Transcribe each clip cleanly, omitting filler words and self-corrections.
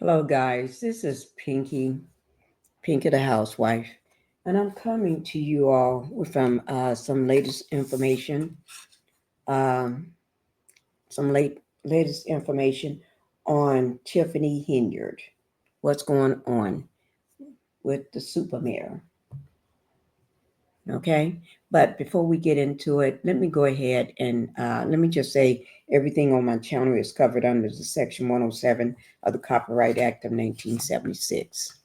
Hello, guys. This is Pinkie the Housewife, and I'm coming to you all with some latest information, um, latest information on Tiffany Henyard. What's going on with the super mayor? Okay, but before we get into it, let me go ahead and let me just say everything on my channel is covered under the Section 107 of the Copyright Act of 1976.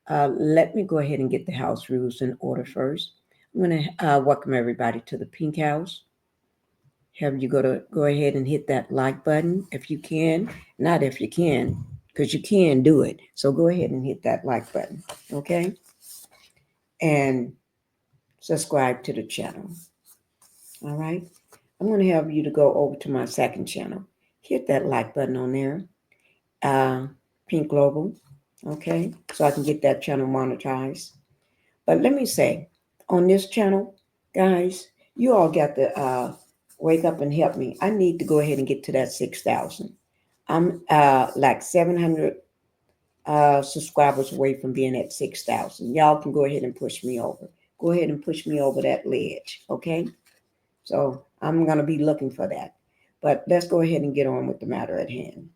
Let me go ahead and get the house rules in order first. I'm going to welcome everybody to the Pink House. Have you go ahead and hit that like button if you can. Not if you can, because you can do it. So go ahead and hit that like button, okay? And subscribe to the channel. All right. I'm going to have you to go over to my second channel. Hit that like button on there, uh, Pink Global, okay? So I can get that channel monetized. But let me say, on this channel, guys, you all got to wake up and help me. I need to go ahead and get to that 6,000. I'm like 700 subscribers away from being at 6,000. Y'all can go ahead and push me over. Go ahead and push me over that ledge, okay? So I'm going to be looking for that. But let's go ahead and get on with the matter at hand.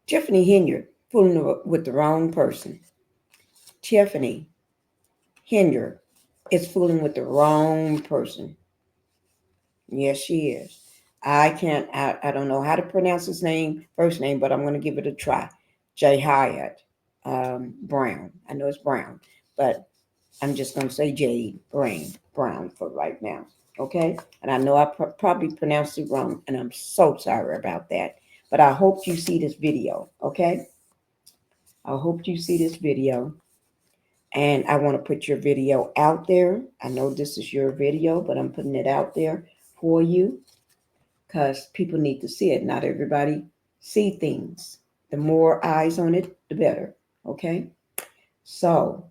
Tiffany Henyard, fooling with the wrong person. Tiffany Henyard is fooling with the wrong person. Yes, she is. I don't know how to pronounce his name, first name, but I'm going to give it a try. Jedidiah Brown. I know it's Brown, but I'm just going to say Jade Brown for right now. Okay? And I know I probably pronounced it wrong, and I'm so sorry about that. But I hope you see this video. Okay? I hope you see this video. And I want to put your video out there. I know this is your video, but I'm putting it out there for you because people need to see it. Not everybody see things. The more eyes on it, the better. Okay? So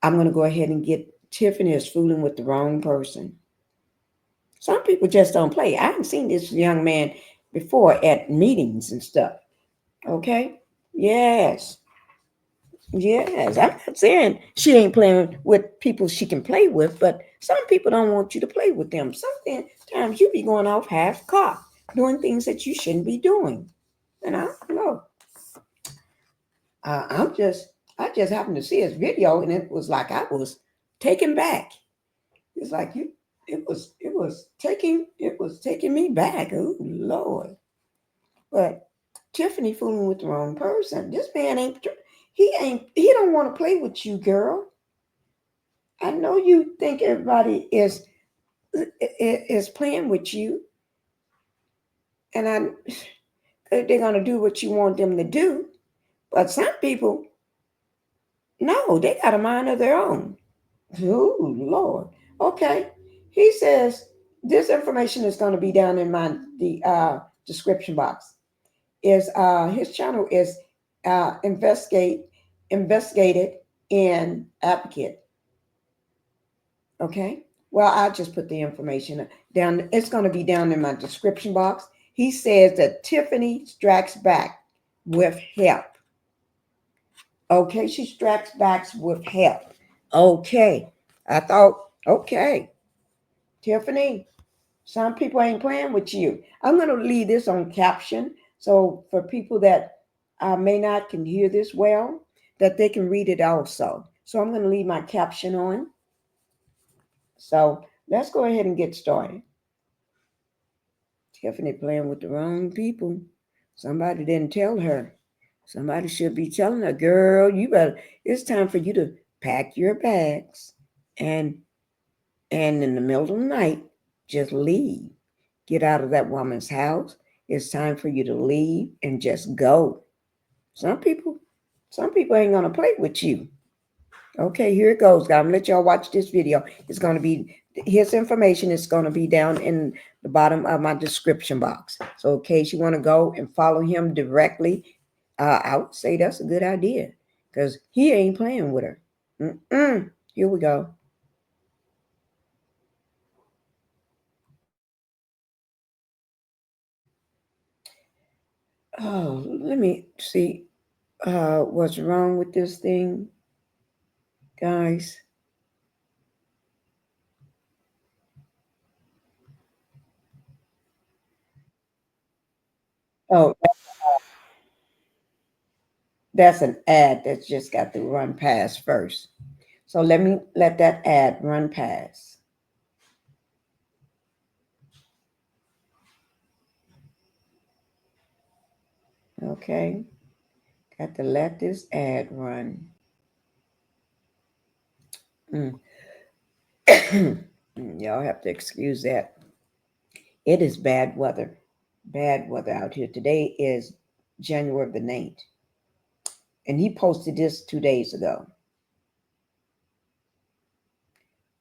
I'm going to go ahead and get Tiffany is fooling with the wrong person. Some people just don't play. I haven't seen this young man before at meetings and stuff. Okay? Yes. Yes. I'm not saying she ain't playing with people she can play with, but some people don't want you to play with them. Sometimes you be going off half cocked, doing things that you shouldn't be doing. And I don't know. I just happened to see his video, and it was like I was taken back. It's like you, it was taking me back. Oh Lord! But Tiffany fooling with the wrong person. This man he don't want to play with you, girl. I know you think everybody is playing with you, and they're gonna do what you want them to do. But some people, no, they got a mind of their own. Oh Lord. Okay. He says this information is going to be down in the description box. Is his channel is investigated in advocate. Okay. Well, I just put the information down. It's going to be down in my description box. He says that Tiffany strikes back with help. Okay, she strikes back with help. Okay. I thought, okay, Tiffany, some people ain't playing with you. I'm going to leave this on caption. So for people that may not can hear this well, that they can read it also. So I'm going to leave my caption on. So let's go ahead and get started. Tiffany playing with the wrong people. Somebody didn't tell her. Somebody should be telling her, girl, it's time for you to pack your bags and in the middle of the night, just leave. Get out of that woman's house. It's time for you to leave and just go. Some people, some people ain't gonna play with you. Okay, here it goes. I'm gonna let y'all watch this video. It's gonna be his information is gonna be down in the bottom of my description box. So in case you want to go and follow him directly, I would say that's a good idea because he ain't playing with her. Here we go. Oh, let me see what's wrong with this thing, guys. Oh, that's an ad that's just got to run past first. So let me let that ad run past. Okay, got to let this ad run. Mm. Y'all have to excuse that. It is bad weather. Bad weather out here. Today is January the 9th. And he posted this 2 days ago.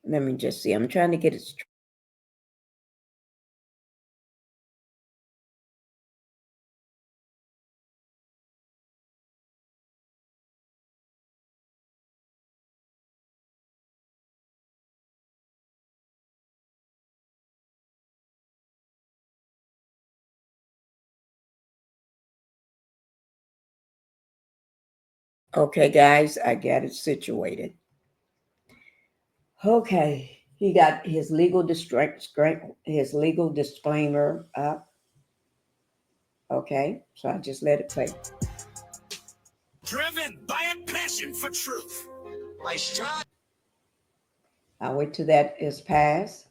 Let me just see. I'm trying to get it. Okay, guys, I got it situated. Okay, he got his legal disclaimer up. Okay, so I just let it play. Driven by a passion for truth. I'll wait till that is passed.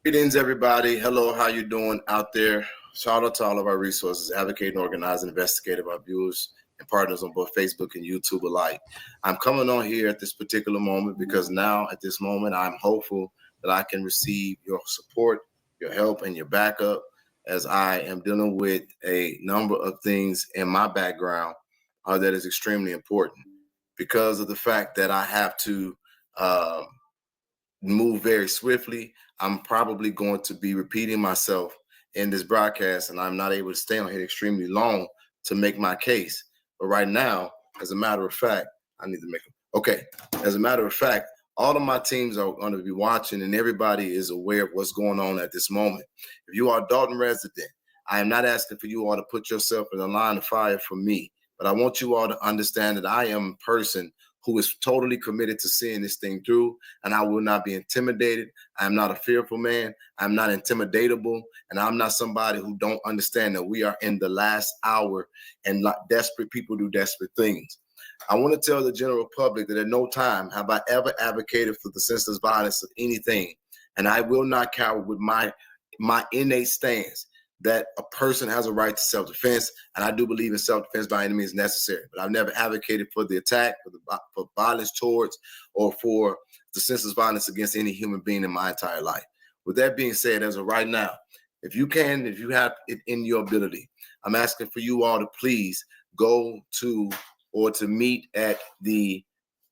Greetings, everybody. Hello, how you doing out there? Shout out to all of our resources, advocating, organizing, investigative, our viewers and partners on both Facebook and YouTube alike. I'm coming on here at this particular moment because now, at this moment, I'm hopeful that I can receive your support, your help, and your backup as I am dealing with a number of things in my background that is extremely important because of the fact that I have to move very swiftly. I'm probably going to be repeating myself in this broadcast, and I'm not able to stay on here extremely long to make my case. But right now, as a matter of fact, I need to make them. Okay. As a matter of fact, all of my teams are going to be watching, and everybody is aware of what's going on at this moment. If you are a Dalton resident, I am not asking for you all to put yourself in the line of fire for me, but I want you all to understand that I am a person who is totally committed to seeing this thing through, and I will not be intimidated. I am not a fearful man. I'm not intimidatable, and I'm not somebody who don't understand that we are in the last hour and desperate people do desperate things. I want to tell the general public that at no time have I ever advocated for the senseless violence of anything, and I will not cower with my innate stance that a person has a right to self-defense, and I do believe in self-defense by any means necessary. But I've never advocated for the attack, for violence towards, or for the senseless violence against any human being in my entire life. With that being said, as of right now, if you have it in your ability, I'm asking for you all to please go to or to meet at the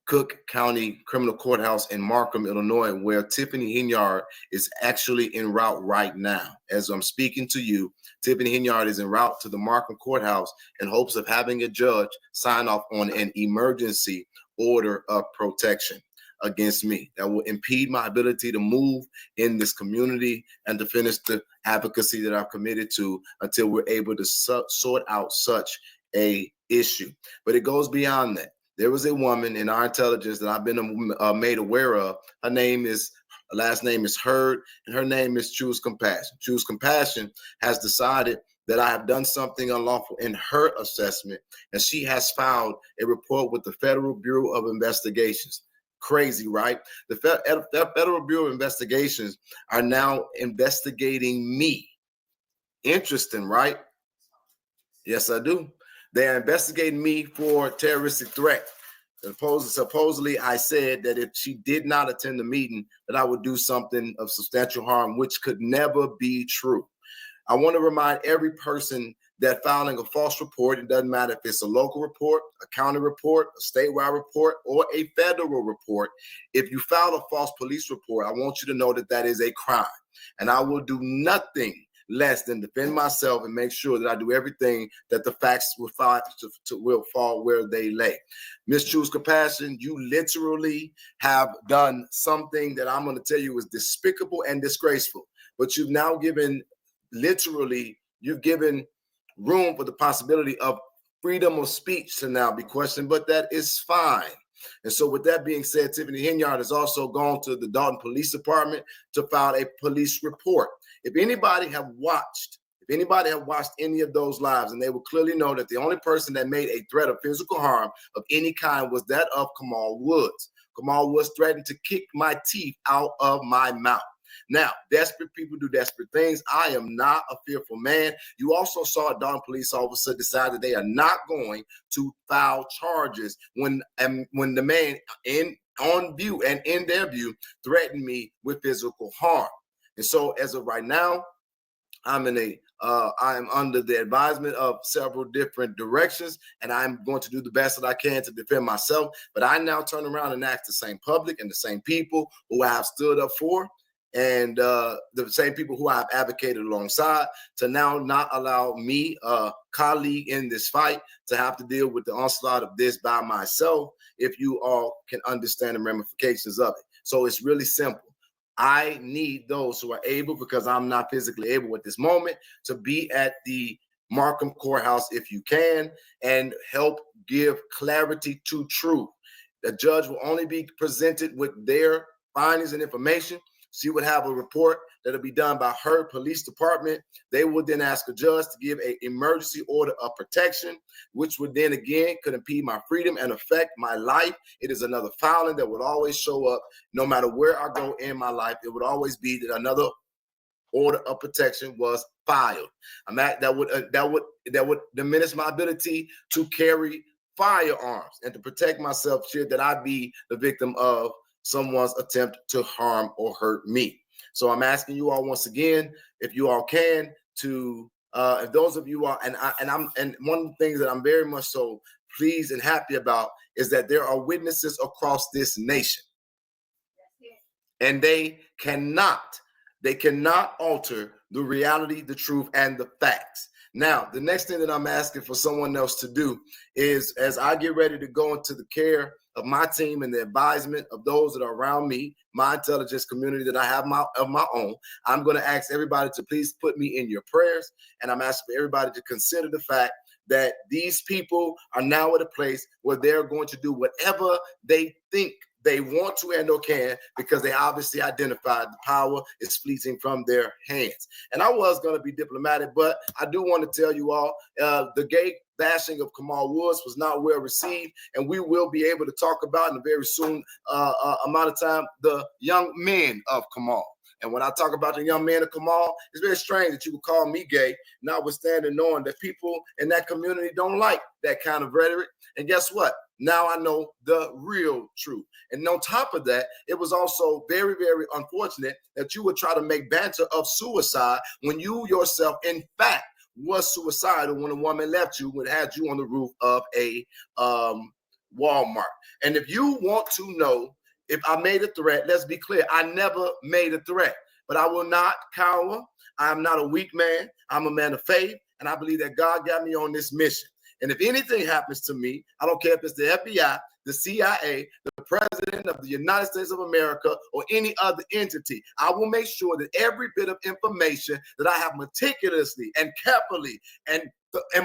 Cook County Criminal Courthouse in Markham, Illinois, where Tiffany Henyard is actually en route right now. As I'm speaking to you, Tiffany Henyard is en route to the Markham Courthouse in hopes of having a judge sign off on an emergency order of protection against me that will impede my ability to move in this community and to finish the advocacy that I've committed to until we're able to sort out such a issue. But it goes beyond that. There was a woman in our intelligence that I've been made aware of. Her last name is Heard, and her name is Choose Compassion. Choose Compassion has decided that I have done something unlawful in her assessment, and she has filed a report with the Federal Bureau of Investigations. Crazy, right? The Federal Bureau of Investigations are now investigating me. Interesting, right? Yes, I do. They are investigating me for terroristic threat. Supposedly, I said that if she did not attend the meeting, that I would do something of substantial harm, which could never be true. I want to remind every person that filing a false report, it doesn't matter if it's a local report, a county report, a statewide report, or a federal report. If you file a false police report, I want you to know that that is a crime. And I will do nothing less than defend myself and make sure that I do everything that the facts will fall where they lay. Miss Choose Compassion, you literally have done something that I'm going to tell you is despicable and disgraceful. But you've now given, literally, you've given room for the possibility of freedom of speech to now be questioned, but that is fine. And so with that being said, Tiffany Henyard has also gone to the Dalton Police Department to file a police report. If anybody have watched any of those lives, and they will clearly know that the only person that made a threat of physical harm of any kind was that of Kamal Woods. Kamal Woods threatened to kick my teeth out of my mouth. Now, desperate people do desperate things. I am not a fearful man. You also saw a Dalton police officer decide that they are not going to file charges when the man on view and in their view threatened me with physical harm. And so as of right now, I am under the advisement of several different directions, and I'm going to do the best that I can to defend myself. But I now turn around and ask the same public and the same people who I have stood up for, and the same people who I have advocated alongside, to now not allow me, a colleague in this fight, to have to deal with the onslaught of this by myself, if you all can understand the ramifications of it. So it's really simple. I need those who are able, because I'm not physically able at this moment, to be at the Markham Courthouse if you can, and help give clarity to truth. The judge will only be presented with their findings and information. She would have a report that'll be done by her police department. They would then ask a judge to give an emergency order of protection, which would then again could impede my freedom and affect my life. It is another filing that would always show up no matter where I go in my life. It would always be that another order of protection was filed. That would diminish my ability to carry firearms and to protect myself should that I be the victim of someone's attempt to harm or hurt me. So I'm asking you all once again, if you all can, to if those of you are, and one of the things that I'm very much so pleased and happy about is that there are witnesses across this nation, and they cannot alter the reality, the truth, and the facts. Now, the next thing that I'm asking for someone else to do is, as I get ready to go into the care of my team and the advisement of those that are around me, my intelligence community that I have of my own, I'm going to ask everybody to please put me in your prayers. And I'm asking for everybody to consider the fact that these people are now at a place where they're going to do whatever they think they want to and or can, because they obviously identified the power is fleeting from their hands. And I was going to be diplomatic, but I do want to tell you all, the gay bashing of Kamal Woods was not well received, and we will be able to talk about in a very soon amount of time the young men of Kamal. And when I talk about the young men of Kamal, it's very strange that you would call me gay, notwithstanding knowing that people in that community don't like that kind of rhetoric. And guess what? Now I know the real truth. And on top of that, it was also very, very unfortunate that you would try to make banter of suicide when you yourself, in fact, was suicidal when a woman left you, when had you on the roof of a Walmart. And if you want to know if I made a threat, let's be clear, I never made a threat, but I will not cower. I am not a weak man. I'm a man of faith, and I believe that God got me on this mission. And if anything happens to me, I don't care if it's the FBI, the CIA, the President of the United States of America, or any other entity, I will make sure that every bit of information that I have meticulously and carefully and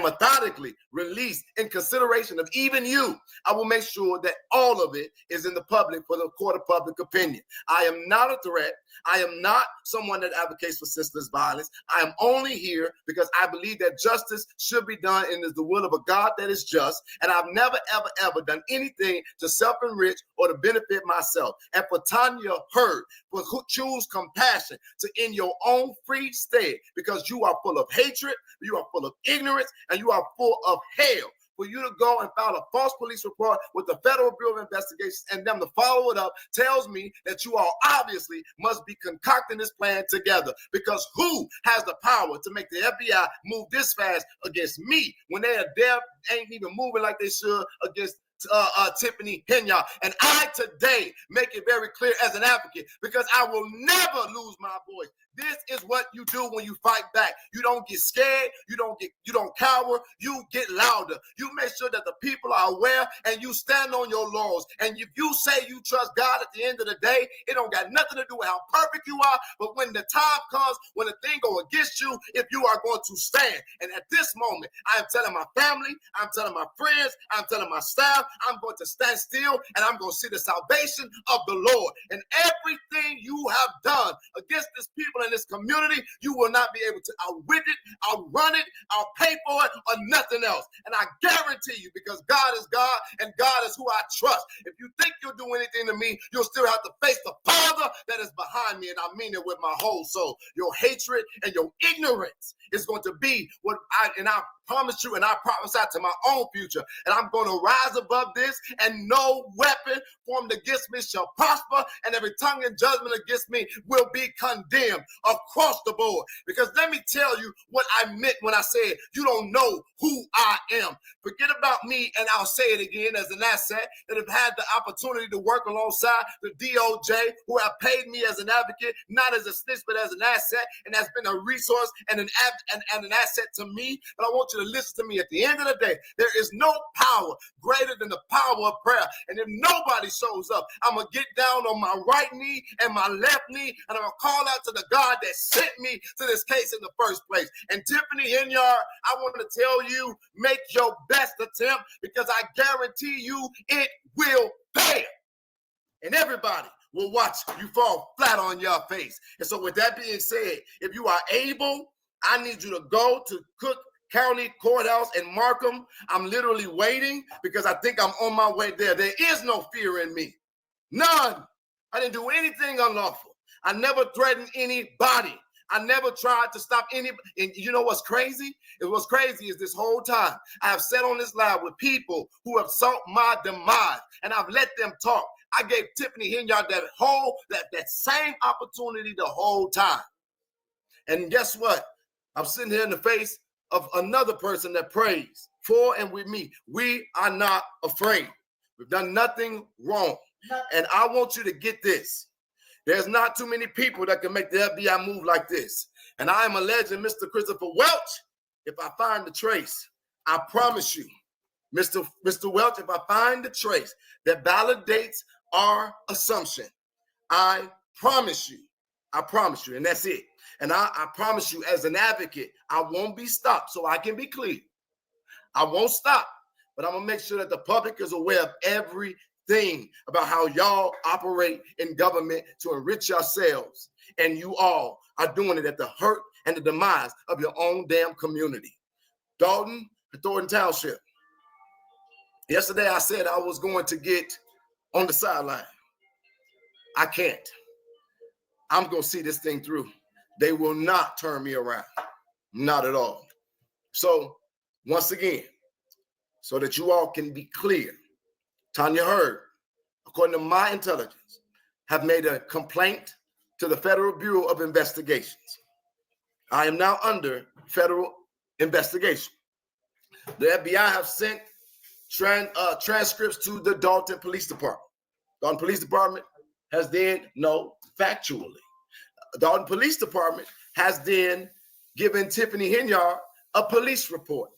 methodically released in consideration of even you, I will make sure that all of it is in the public for the court of public opinion. I am not a threat. I am not someone that advocates for senseless violence. I am only here because I believe that justice should be done and is the will of a God that is just. And I've never, ever, ever done anything to self-enrich or to benefit myself. And for Tanya Hurd, for who choose compassion to in your own free stead, because you are full of hatred, you are full of ignorance, and you are full of hell. For you to go and file a false police report with the Federal Bureau of Investigations and them to follow it up tells me that you all obviously must be concocting this plan together, because who has the power to make the FBI move this fast against me when they are ain't even moving like they should against Tiffany Henyard. And I today make it very clear as an advocate, because I will never lose my voice. This is what you do when you fight back. You don't get scared. You don't cower. You get louder. You make sure that the people are aware, and you stand on your laurels. And if you say you trust God, at the end of the day, it don't got nothing to do with how perfect you are. But when the time comes, when the thing go against you, if you are going to stand. And at this moment, I am telling my family, I'm telling my friends, I'm telling my staff, I'm going to stand still, and I'm going to see the salvation of the Lord. And everything you have done against this people in this community, you will not be able to outwit it, outrun it, outpay for it, or nothing else. And I guarantee you, because God is God and God is who I trust. If you think you'll do anything to me, you'll still have to face the Father that is behind me, and I mean it with my whole soul. Your hatred and your ignorance is going to be what I promise you, and I prophesy to my own future. And I'm going to rise above this, and no weapon formed against me shall prosper, and every tongue in judgment against me will be condemned across the board. Because let me tell you what I meant when I said you don't know who I am. Forget about me, and I'll say it again, as an asset that have had the opportunity to work alongside the DOJ, who have paid me as an advocate, not as a snitch, but as an asset, and has been a resource and an asset to me. But I want you to listen to me. At the end of the day, there is no power greater than the power of prayer. And if nobody shows up, I'm going to get down on my right knee and my left knee, and I'm going to call out to the God that sent me to this case in the first place. And Tiffany Henyard, I want to tell you, make your best attempt, because I guarantee you it will fail. And everybody will watch you fall flat on your face. And so with that being said, if you are able, I need you to go to Cook County Courthouse in Markham. I'm literally waiting, because I think I'm on my way there. There is no fear in me. None. I didn't do anything unlawful. I never threatened anybody. I never tried to stop anybody. And you know what's crazy? What's crazy is this whole time I have sat on this live with people who have sought my demise, and I've let them talk. I gave Tiffany Henyard that same opportunity the whole time. And guess what? I'm sitting here in the face of another person that prays for and with me. We are not afraid. We've done nothing wrong. And I want you to get this. There's not too many people that can make the FBI move like this. And I am alleging Mr. Christopher Welch, if I find the trace, I promise you, Mr. Welch, if I find the trace that validates our assumption, I promise you, and that's it. And I promise you, as an advocate, I won't be stopped, so I can be clear. I won't stop, but I'm going to make sure that the public is aware of everything about how y'all operate in government to enrich yourselves. And you all are doing it at the hurt and the demise of your own damn community. Dalton, Thornton Township. Yesterday, I said I was going to get on the sideline. I can't. I'm going to see this thing through. They will not turn me around. Not at all. So, once again, so that you all can be clear, Tanya Hurd, according to my intelligence, have made a complaint to the Federal Bureau of Investigations. I am now under federal investigation. The FBI have sent transcripts to the Dalton Police Department. Dalton Police Department has then, no, factually, Dalton Police Department has then given Tiffany Henyard a police report.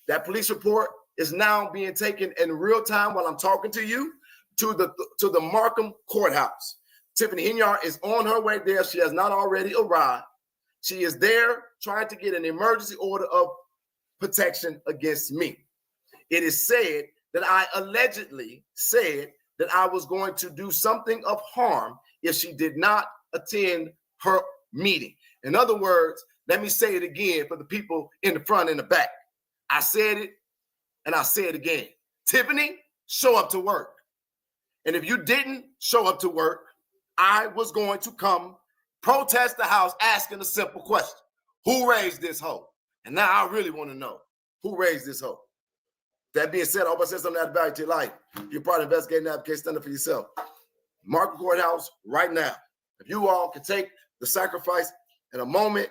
That police report is now being taken in real time while I'm talking to you to the Markham Courthouse. Tiffany Henyard is on her way there. She has not already arrived. She is there trying to get an emergency order of protection against me. It is said that I allegedly said that I was going to do something of harm if she did not attend her meeting. In other words, let me say it again for the people in the front and the back. I said it, and I say it again. Tiffany, show up to work. And if you didn't show up to work, I was going to come protest the House asking a simple question. Who raised this hoe? And now I really want to know who raised this hoe. That being said, I hope I said something that value to your life. You're part of investigating that case, stand up for yourself. Markham Courthouse right now. If you all can take the sacrifice in a moment.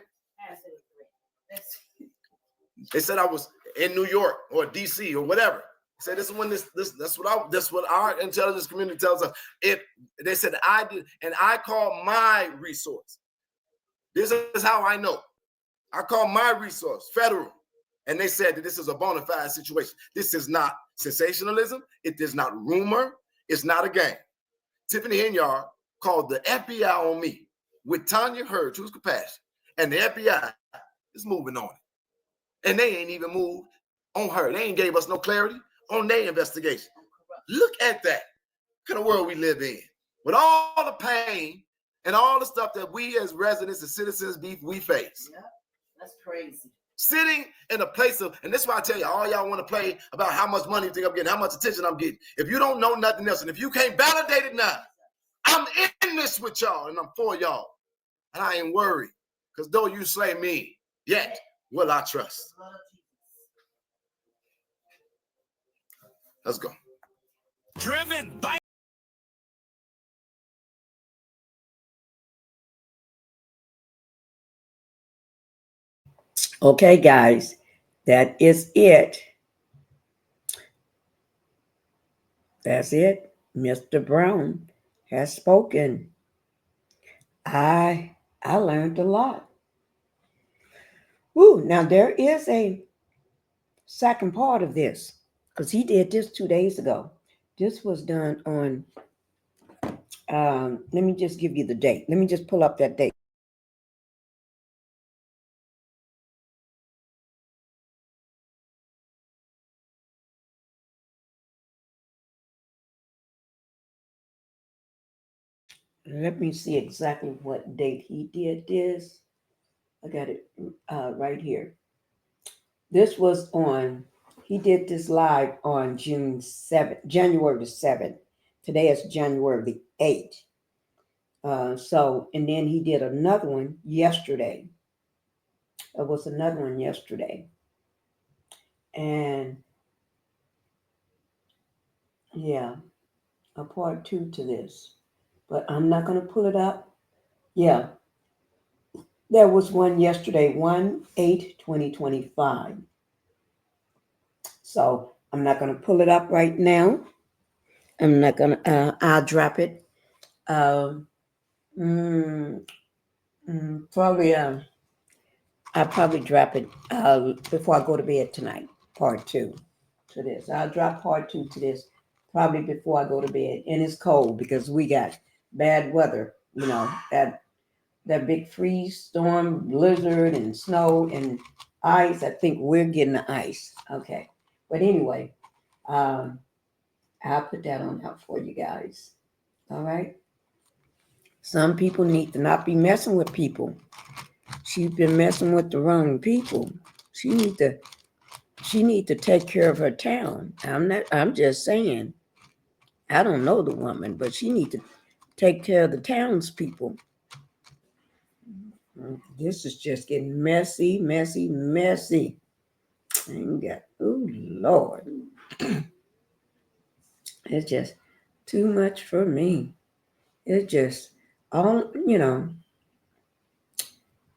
They said I was in New York or DC or whatever. Say this is when that's what our intelligence community tells us. If they said I did, and I call my resource. This is how I know. I call my resource federal. And they said that this is a bona fide situation. This is not sensationalism. It is not rumor. It's not a game. Tiffany Henyard called the FBI on me with Tanya Hurd, who's compassion. And the FBI is moving on it. And they ain't even moved on her. They ain't gave us no clarity on their investigation. Look at that. What kind of world we live in. With all the pain and all the stuff that we as residents and citizens we face. Yeah, that's crazy. Sitting in a place of, and this is why I tell you, all y'all want to play about how much money you think I'm getting, how much attention I'm getting. If you don't know nothing else, and if you can't validate it now, I'm in this with y'all, and I'm for y'all. And I ain't worried, because though you slay me, yet will I trust. Let's go. Driven by. Okay, guys, that is it. That's it. Mr. Brown has spoken. I learned a lot. Woo, now there is a second part of this, because he did this 2 days ago. This was done on, let me just give you the date. Let me just pull up that date. Let me see exactly what date he did this. I got it right here. This was on, he did this live on January the 7th. Today is January the 8th. And then he did another one yesterday. There was another one yesterday. And yeah, a part 2 to this. But I'm not going to pull it up. Yeah. There was one yesterday, 1/8/2025. So I'm not going to pull it up right now. I'm not going to, I'll drop it. Probably, I'll probably drop it before I go to bed tonight, part 2 to this. I'll drop part 2 to this probably before I go to bed. And it's cold because we got bad weather, that big freeze storm, blizzard, and snow and ice. I think we're getting the ice. Okay. But anyway, I'll put that on out for you guys. All right. Some people need to not be messing with people. She's been messing with the wrong people. She need to take care of her town. I'm just saying. I don't know the woman, but she need to take care of the townspeople. This is just getting messy, messy, messy. Oh Lord. It's just too much for me. It's just all,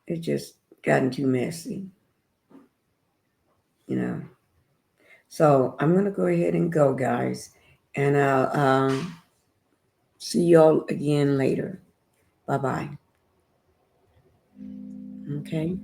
it's just gotten too messy. So I'm going to go ahead and go, guys. And I'll see y'all again later. Bye-bye. Okay.